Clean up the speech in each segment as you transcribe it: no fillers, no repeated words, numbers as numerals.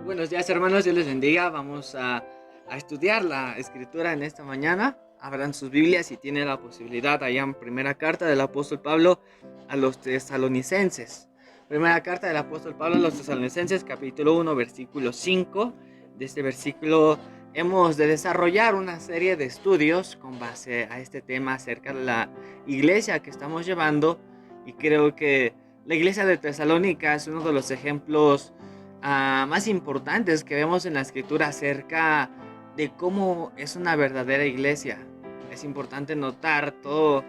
Buenos días, hermanos, Dios les bendiga. Vamos a estudiar la escritura en esta mañana. Abran sus Biblias si tienen la posibilidad allá en primera carta del apóstol Pablo a los tesalonicenses. Primera carta del apóstol Pablo a los tesalonicenses, capítulo 1, versículo 5. De este versículo hemos de desarrollar una serie de estudios con base a este tema acerca de la iglesia que estamos llevando. Y creo que la iglesia de Tesalónica es uno de los ejemplos más importantes que vemos en la escritura acerca de cómo es una verdadera iglesia. Es importante notar todo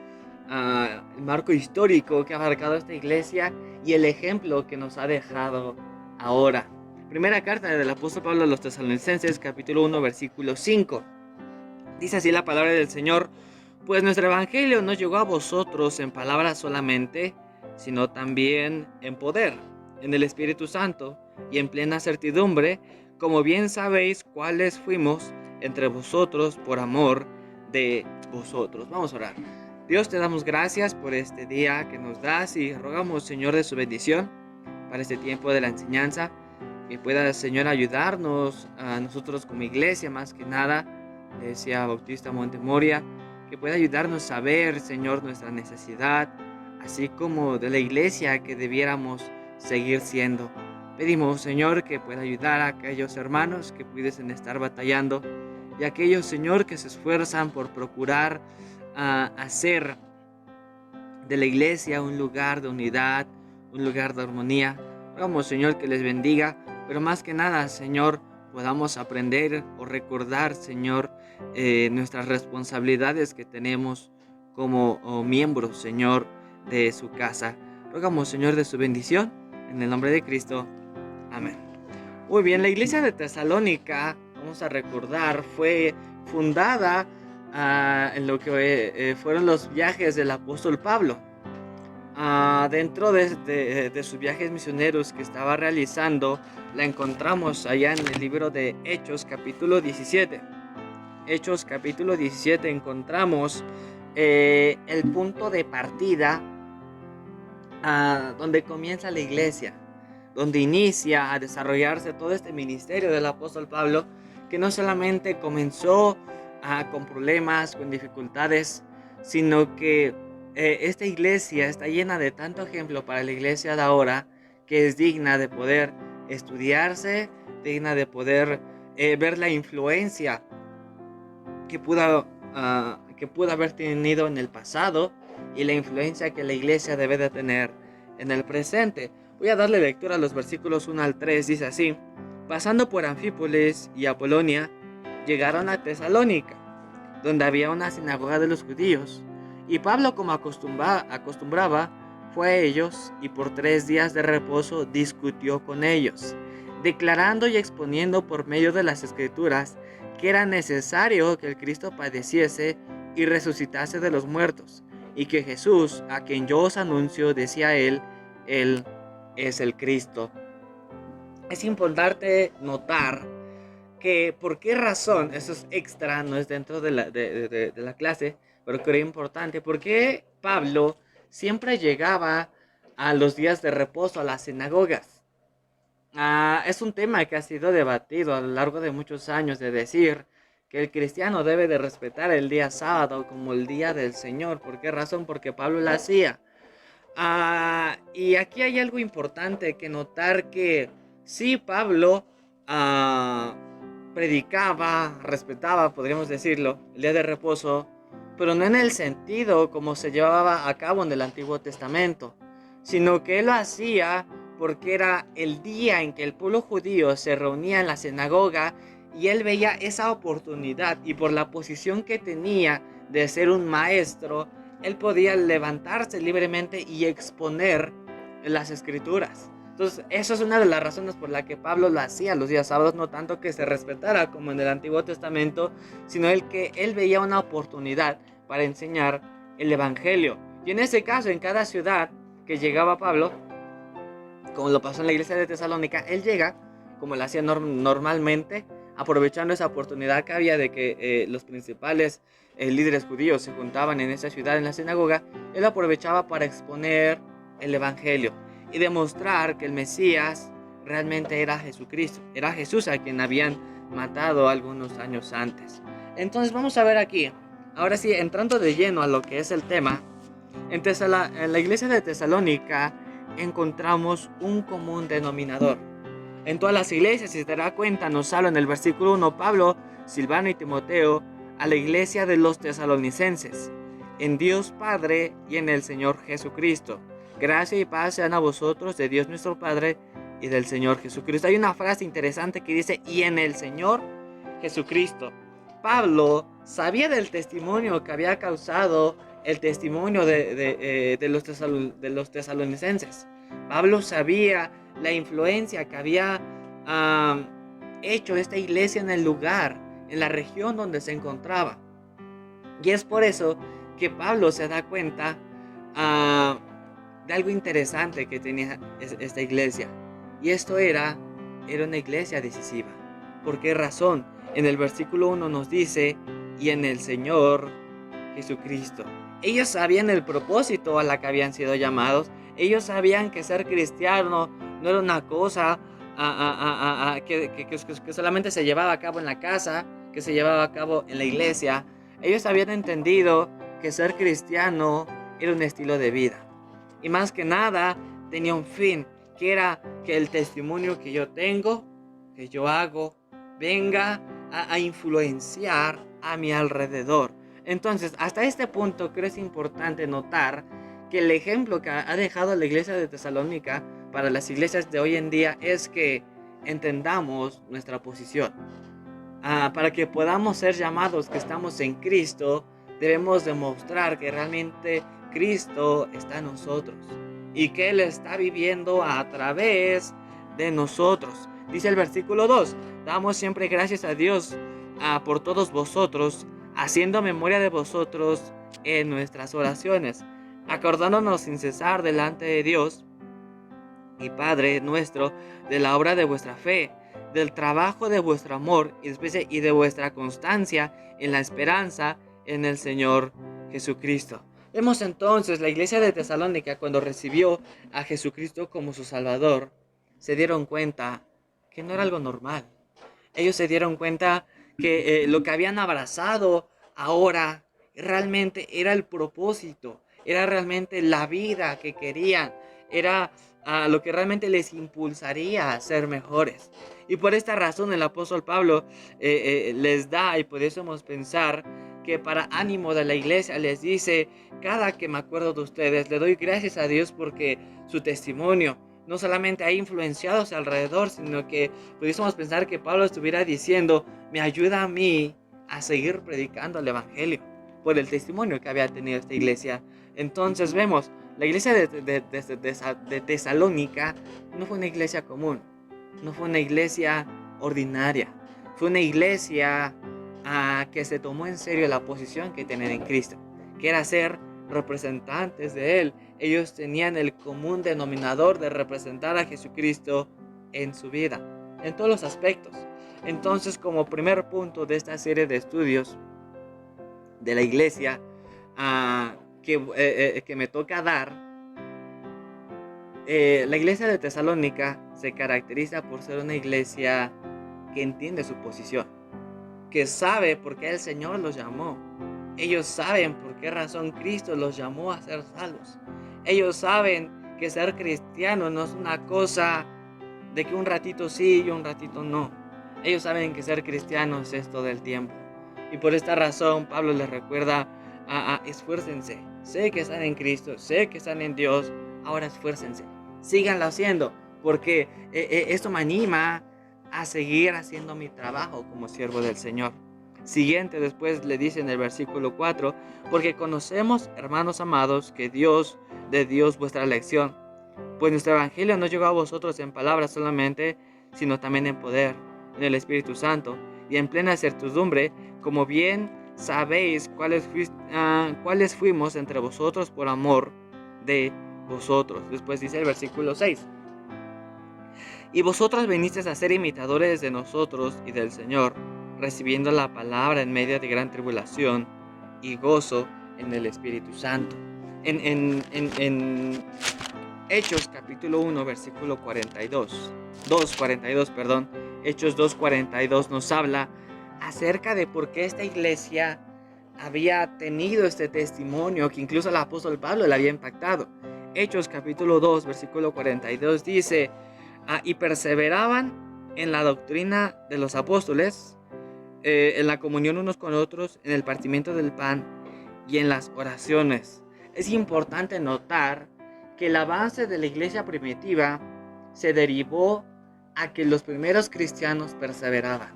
el marco histórico que ha marcado esta iglesia y el ejemplo que nos ha dejado ahora. Primera carta del apóstol Pablo a los tesalonicenses, capítulo 1, versículo 5. Dice así la palabra del Señor: pues nuestro evangelio no llegó a vosotros en palabras solamente, sino también en poder, en el Espíritu Santo y en plena certidumbre, como bien sabéis cuáles fuimos entre vosotros por amor de vosotros. Vamos a orar. Dios, te damos gracias por este día que nos das y rogamos, Señor, de su bendición para este tiempo de la enseñanza, que pueda, Señor, ayudarnos a nosotros como iglesia, más que nada, Iglesia Bautista Montemoria, que pueda ayudarnos a ver, Señor, nuestra necesidad, así como de la iglesia que debiéramos seguir siendo. Pedimos, Señor, que pueda ayudar a aquellos hermanos que pudiesen estar batallando y a aquellos, Señor, que se esfuerzan por procurar hacer de la iglesia un lugar de unidad, un lugar de armonía. Rogamos, Señor, que les bendiga, pero más que nada, Señor, podamos aprender o recordar, Señor, nuestras responsabilidades que tenemos como miembros, Señor, de su casa. Rogamos, Señor, de su bendición, en el nombre de Cristo. Amén. Muy bien, la iglesia de Tesalónica, vamos a recordar, fue fundada en lo que fueron los viajes del apóstol Pablo. Dentro de sus viajes misioneros que estaba realizando, la encontramos allá en el libro de Hechos capítulo 17. Hechos capítulo 17 encontramos el punto de partida donde comienza la iglesia, donde inicia a desarrollarse todo este ministerio del apóstol Pablo, que no solamente comenzó con problemas, con dificultades, sino que esta iglesia está llena de tanto ejemplo para la iglesia de ahora, que es digna de poder estudiarse, digna de poder ver la influencia que pudo haber tenido en el pasado y la influencia que la iglesia debe de tener en el presente. Voy a darle lectura a los versículos 1 al 3. Dice así: pasando por Anfípolis y Apolonia, llegaron a Tesalónica, donde había una sinagoga de los judíos. Y Pablo, como acostumbraba, fue a ellos y por 3 días de reposo discutió con ellos, declarando y exponiendo por medio de las escrituras que era necesario que el Cristo padeciese y resucitase de los muertos, y que Jesús, a quien yo os anuncio, decía él es el Cristo. Es importante notar que por qué razón, eso es extra, no es dentro de la clase, pero creo importante, por qué Pablo siempre llegaba a los días de reposo a las sinagogas. Es un tema que ha sido debatido a lo largo de muchos años, de decir que el cristiano debe de respetar el día sábado como el día del Señor. ¿Por qué razón? Porque Pablo lo hacía. Y aquí hay algo importante que notar, que sí, Pablo predicaba, respetaba, podríamos decirlo, el día de reposo, pero no en el sentido como se llevaba a cabo en el Antiguo Testamento, sino que él lo hacía porque era el día en que el pueblo judío se reunía en la sinagoga y él veía esa oportunidad, y por la posición que tenía de ser un maestro, él podía levantarse libremente y exponer las escrituras. Entonces, eso es una de las razones por la que Pablo lo hacía los días sábados, no tanto que se respetara como en el Antiguo Testamento, sino el que él veía una oportunidad para enseñar el Evangelio. Y en ese caso, en cada ciudad que llegaba Pablo, como lo pasó en la iglesia de Tesalónica, él llega, como lo hacía normalmente, aprovechando esa oportunidad que había de que los principales líderes judíos se juntaban en esa ciudad, en la sinagoga. Él aprovechaba para exponer el Evangelio y demostrar que el Mesías realmente era Jesucristo. Era Jesús a quien habían matado algunos años antes. Entonces vamos a ver aquí, ahora sí, entrando de lleno a lo que es el tema. En la iglesia de Tesalónica encontramos un común denominador. En todas las iglesias, si te das cuenta, nos habla en el versículo 1 Pablo, Silvano y Timoteo a la iglesia de los tesalonicenses, en Dios Padre y en el Señor Jesucristo. Gracia y paz sean a vosotros de Dios nuestro Padre y del Señor Jesucristo. Hay una frase interesante que dice, y en el Señor Jesucristo. Pablo sabía del testimonio que había causado el testimonio de los tesalonicenses. Pablo sabía la influencia que había hecho esta iglesia en el lugar, en la región donde se encontraba. Y es por eso que Pablo se da cuenta de algo interesante que tenía esta iglesia. Y esto era una iglesia decisiva. ¿Por qué razón? En el versículo 1 nos dice, y en el Señor Jesucristo. Ellos sabían el propósito a la que habían sido llamados. Ellos sabían que ser cristiano no era una cosa que solamente se llevaba a cabo en la casa, que se llevaba a cabo en la iglesia. Ellos habían entendido que ser cristiano era un estilo de vida. Y más que nada tenía un fin, que era que el testimonio que yo tengo, que yo hago, venga a influenciar a mi alrededor. Entonces, hasta este punto creo es importante notar que el ejemplo que ha dejado la iglesia de Tesalónica para las iglesias de hoy en día es que entendamos nuestra posición. Para que podamos ser llamados que estamos en Cristo, debemos demostrar que realmente Cristo está en nosotros y que Él está viviendo a través de nosotros. Dice el versículo 2, damos siempre gracias a Dios por todos vosotros, haciendo memoria de vosotros en nuestras oraciones, acordándonos sin cesar delante de Dios y Padre nuestro de la obra de vuestra fe, del trabajo de vuestro amor y de vuestra constancia en la esperanza en el Señor Jesucristo. Vemos entonces la iglesia de Tesalónica, cuando recibió a Jesucristo como su Salvador, se dieron cuenta que no era algo normal. Ellos se dieron cuenta que lo que habían abrazado ahora realmente era el propósito, era realmente la vida que querían, era lo que realmente les impulsaría a ser mejores. Y por esta razón el apóstol Pablo les da, y podemos pensar que para ánimo de la iglesia les dice, cada que me acuerdo de ustedes, le doy gracias a Dios porque su testimonio no solamente ha influenciado a su alrededor, sino que pudiésemos pensar que Pablo estuviera diciendo, me ayuda a mí a seguir predicando el evangelio por el testimonio que había tenido esta iglesia. Entonces vemos, la iglesia de Tesalónica no fue una iglesia común, no fue una iglesia ordinaria, fue una iglesia que se tomó en serio la posición que tenían en Cristo, que era ser representantes de Él. Ellos tenían el común denominador de representar a Jesucristo en su vida, en todos los aspectos. Entonces, como primer punto de esta serie de estudios de la iglesia que me toca dar, la iglesia de Tesalónica se caracteriza por ser una iglesia que entiende su posición, que sabe por qué el Señor los llamó. Ellos saben por qué razón Cristo los llamó a ser salvos. Ellos saben que ser cristiano no es una cosa de que un ratito sí y un ratito no. Ellos saben que ser cristianos es todo el tiempo. Y por esta razón Pablo les recuerda esfuércense. Sé que están en Cristo, sé que están en Dios. Ahora esfuércense. Síganlo haciendo, porque esto me anima a seguir haciendo mi trabajo como siervo del Señor. Siguiente, después le dice en el versículo 4, porque conocemos, hermanos amados, que de Dios vuestra elección, pues nuestro evangelio no llegó a vosotros en palabras solamente, sino también en poder, en el Espíritu Santo y en plena certidumbre, como bien sabéis cuáles fuimos entre vosotros por amor de vosotros. Después dice el versículo 6, y vosotros vinisteis a ser imitadores de nosotros y del Señor, recibiendo la palabra en medio de gran tribulación y gozo en el Espíritu Santo. En Hechos capítulo 1, versículo 2:42, perdón. Hechos 2:42 nos habla acerca de por qué esta iglesia había tenido este testimonio que incluso el apóstol Pablo le había impactado. Hechos capítulo 2, versículo 42 dice, y perseveraban en la doctrina de los apóstoles, en la comunión unos con otros, en el partimiento del pan y en las oraciones. Es importante notar que el avance de la iglesia primitiva se derivó a que los primeros cristianos perseveraban,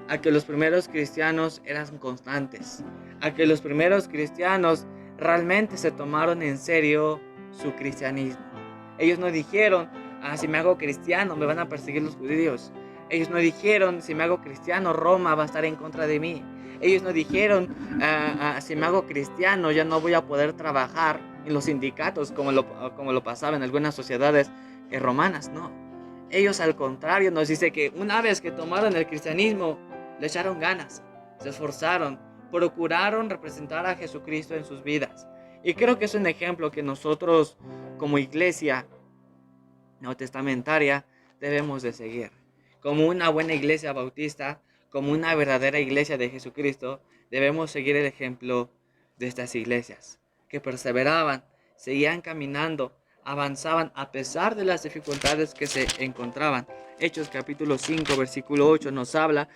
a que los primeros cristianos eran constantes, a que los primeros cristianos realmente se tomaron en serio su cristianismo. Ellos no dijeron, si me hago cristiano me van a perseguir los judíos. Ellos no dijeron, si me hago cristiano Roma va a estar en contra de mí. Ellos no dijeron, si me hago cristiano ya no voy a poder trabajar en los sindicatos como lo pasaba en algunas sociedades romanas. No, ellos al contrario nos dice que una vez que tomaron el cristianismo le echaron ganas, se esforzaron, procuraron representar a Jesucristo en sus vidas. Y creo que es un ejemplo que nosotros como iglesia neotestamentaria debemos de seguir. Como una buena iglesia bautista, como una verdadera iglesia de Jesucristo, debemos seguir el ejemplo de estas iglesias, que perseveraban, seguían caminando, avanzaban a pesar de las dificultades que se encontraban. Hechos capítulo 5, versículo 8 nos habla,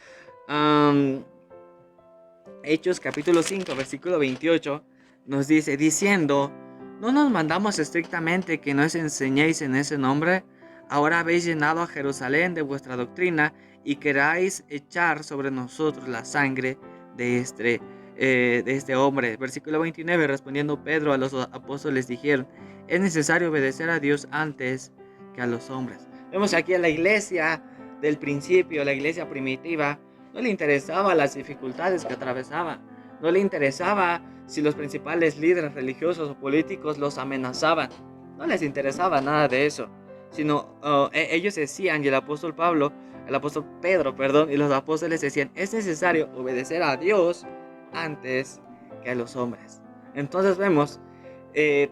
Hechos capítulo 5, versículo 28 nos dice, diciendo, ¿no nos mandamos estrictamente que no os enseñéis en ese nombre? Ahora habéis llenado a Jerusalén de vuestra doctrina y queráis echar sobre nosotros la sangre de este hombre. Versículo 29, respondiendo Pedro a los apóstoles dijeron, es necesario obedecer a Dios antes que a los hombres. Vemos aquí a la iglesia del principio, la iglesia primitiva, no le interesaba las dificultades que atravesaba, no le interesaba si los principales líderes religiosos o políticos los amenazaban, no les interesaba nada de eso, sino ellos decían, y el apóstol Pedro, y los apóstoles decían, es necesario obedecer a Dios antes que a los hombres. Entonces vemos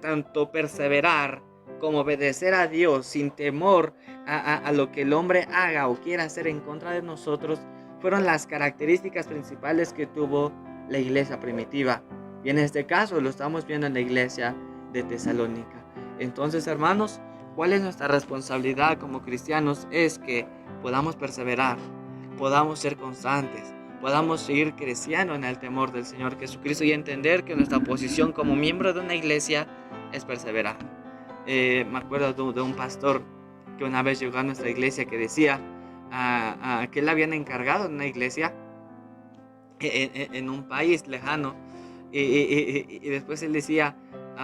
tanto perseverar como obedecer a Dios sin temor a lo que el hombre haga o quiera hacer en contra de nosotros, fueron las características principales que tuvo la iglesia primitiva. Y en este caso lo estamos viendo en la iglesia de Tesalónica. Entonces, hermanos, ¿cuál es nuestra responsabilidad como cristianos? Es que podamos perseverar, podamos ser constantes, podamos seguir creciendo en el temor del Señor Jesucristo y entender que nuestra posición como miembro de una iglesia es perseverar. Me acuerdo de un pastor que una vez llegó a nuestra iglesia que decía que él habían encargado en una iglesia en un país lejano y después él decía,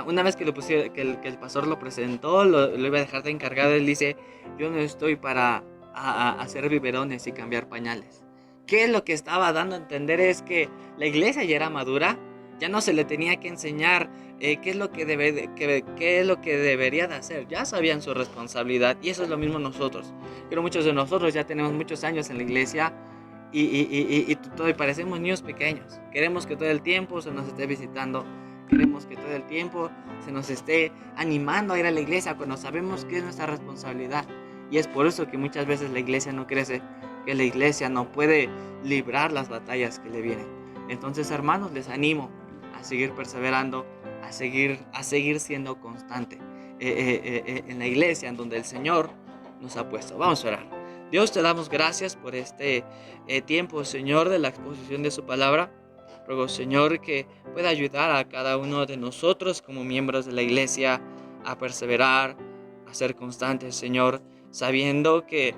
una vez que lo pusieron, que el pastor lo presentó, lo iba a dejar de encargado, él dice, yo no estoy para hacer biberones y cambiar pañales. ¿Qué es lo que estaba dando a entender? Es que la iglesia ya era madura, ya no se le tenía que enseñar qué es lo que debería de hacer. Ya sabían su responsabilidad y eso es lo mismo nosotros. Pero muchos de nosotros ya tenemos muchos años en la iglesia y parecemos niños pequeños. Queremos que todo el tiempo se nos esté visitando. Queremos que todo el tiempo se nos esté animando a ir a la iglesia cuando sabemos que es nuestra responsabilidad. Y es por eso que muchas veces la iglesia no crece, que la iglesia no puede librar las batallas que le vienen. Entonces, hermanos, les animo a seguir perseverando, a seguir siendo constante en la iglesia en donde el Señor nos ha puesto. Vamos a orar. Dios, te damos gracias por este tiempo, Señor, de la exposición de su palabra. Ruego, Señor, que pueda ayudar a cada uno de nosotros como miembros de la iglesia a perseverar, a ser constantes, Señor, sabiendo que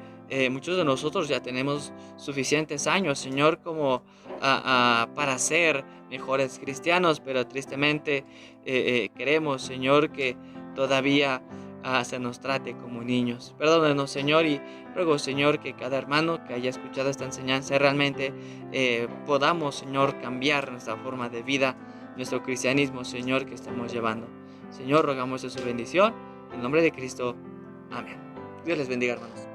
muchos de nosotros ya tenemos suficientes años, Señor, como para ser mejores cristianos, pero tristemente queremos, Señor, que todavía se nos trate como niños. Perdónanos, Señor, y ruego, Señor, que cada hermano que haya escuchado esta enseñanza realmente podamos, Señor, cambiar nuestra forma de vida, nuestro cristianismo, Señor, que estamos llevando. Señor, rogamos de su bendición, en nombre de Cristo. Amén. Dios les bendiga, hermanos.